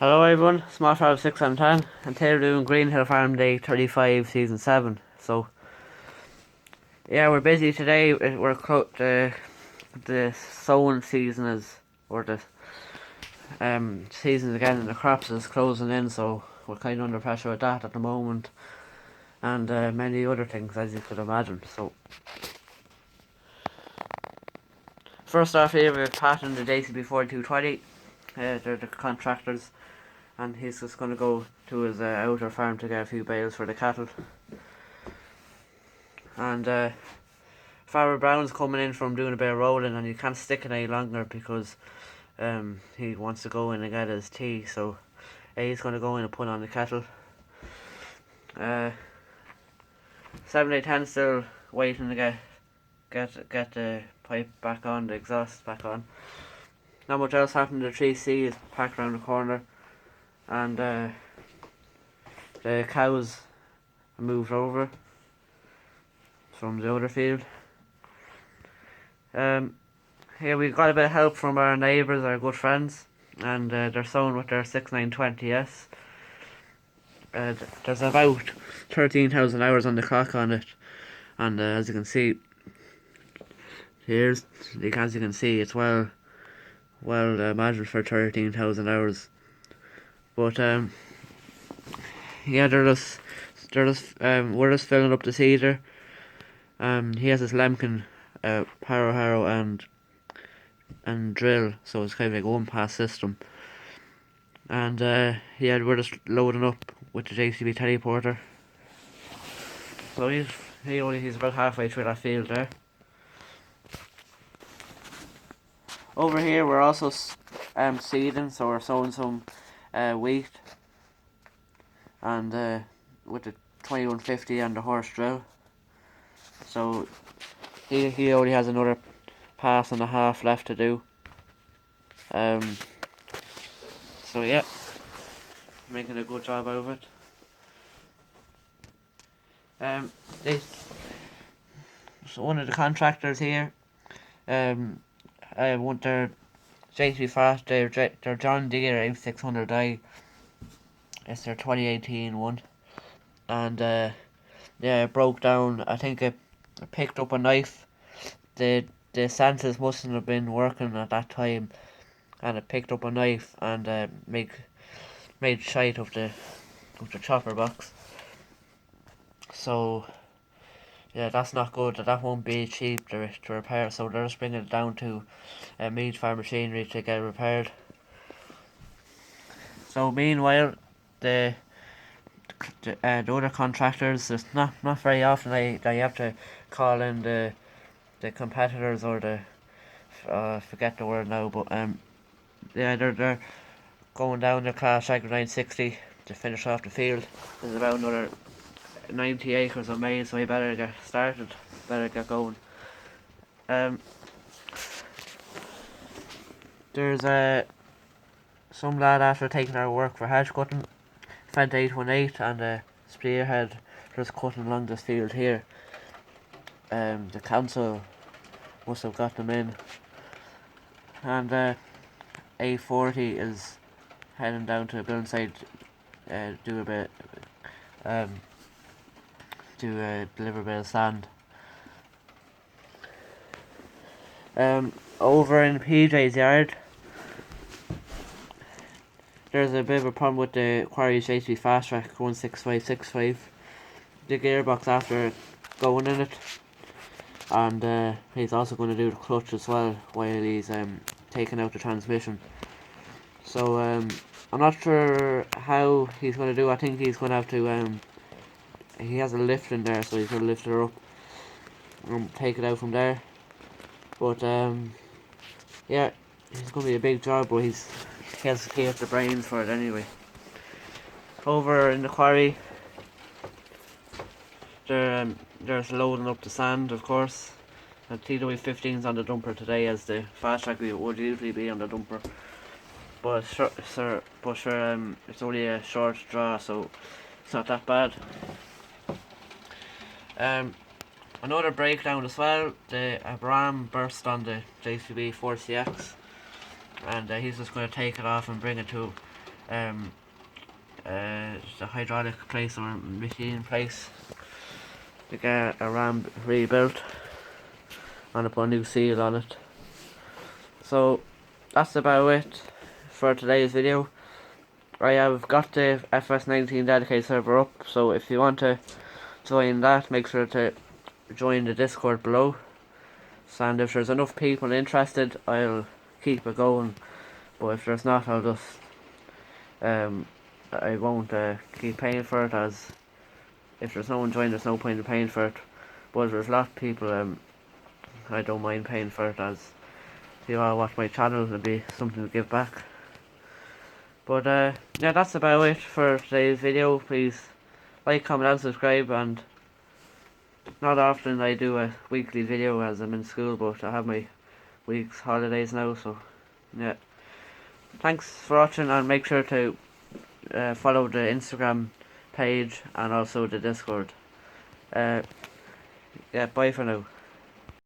Hello everyone, Small Farm 6 and 10, and today we're doing Green Hill Farm Day 35 Season 7. So, yeah, we're busy today. The sowing season or the season again, and the crops is closing in, so we're kind of under pressure with that at the moment, and many other things, as you could imagine. So, first off here, we're patting the JCB 4220. They're the contractors, and he's just going to go to his outer farm to get a few bales for the cattle. And Farmer Brown's coming in from doing a bit of rolling, and he can't stick it any longer because he wants to go in and get his tea. So he's going to go in and put on the kettle. 7810 still waiting to get the pipe back on, the exhaust back on. Not much else happened. The 3C is packed around the corner, and the cows moved over from the other field. Here we got a bit of help from our neighbours, our good friends, and they're sowing with their 6920S. There's about 13,000 hours on the clock on it, and as you can see, it's well imagined for 13,000 hours. But yeah, we're just filling up the seeder. He has his Lemken power harrow and drill, so it's kind of like a one-pass system. And yeah, we're just loading up with the JCB teleporter. So he's about halfway through that field there. Over here we're also seeding, so we're sowing some wheat, and with the 2150 and the horse drill. So he only has another pass and a half left to do. So yeah, making a good job out of it. So one of the contractors here, want their JCB Fast, their John Deere M600i. It's their 2018 one, and yeah, it broke down. I think it picked up a knife. The sensors mustn't have been working at that time, and it picked up a knife and made shite of the chopper box. So yeah, that's not good. That won't be cheap to repair. So they're just bringing it down to Mead Farm Machinery to get it repaired. So meanwhile, the other contractors, it's not very often that you have to call in the competitors or the forget the word now, but yeah, they're going down the Class Agri 960 to finish off the field. There's about another 90 acres of maize, so we better get started, better get going. There's some lad after taking our work for hedge cutting, Fent 818 and a spearhead just cutting along this field here. The council must have got them in, and A40 is heading down to the building site, do a bit, deliver a bit of sand. Over in PJ's yard, there's a bit of a problem with the Quarry's JCB Fast Track 16565. The gearbox after going in it, and he's also going to do the clutch as well while he's taking out the transmission. So I'm not sure how he's going to do. I think he's going to have to he has a lift in there, so he's going to lift her up and take it out from there. But yeah, it's going to be a big job, but he has the brains for it anyway. Over in the quarry, they're loading up the sand, of course. The TW15's on the dumper today, as the Fast Track would usually be on the dumper. But it's only a short draw, so it's not that bad. Another breakdown as well. The Abram burst on the JCB 4CX, and he's just going to take it off and bring it to the hydraulic place or machine place to get a ram rebuilt and put a new seal on it. So that's about it for today's video. I have got the FS19 dedicated server up, so if you want to join that, make sure to join the Discord below. And if there's enough people interested, I'll keep it going. But if there's not, I'll just I won't keep paying for it, as if there's no one joining, there's no point in paying for it. But if there's a lot of people, I don't mind paying for it, as if you all watch my channel, it'll be something to give back. But yeah, that's about it for today's video. Please like, comment and subscribe. And not often I do a weekly video as I'm in school, but I have my week's holidays now, so yeah. Thanks for watching, and make sure to follow the Instagram page and also the Discord. Yeah, bye for now.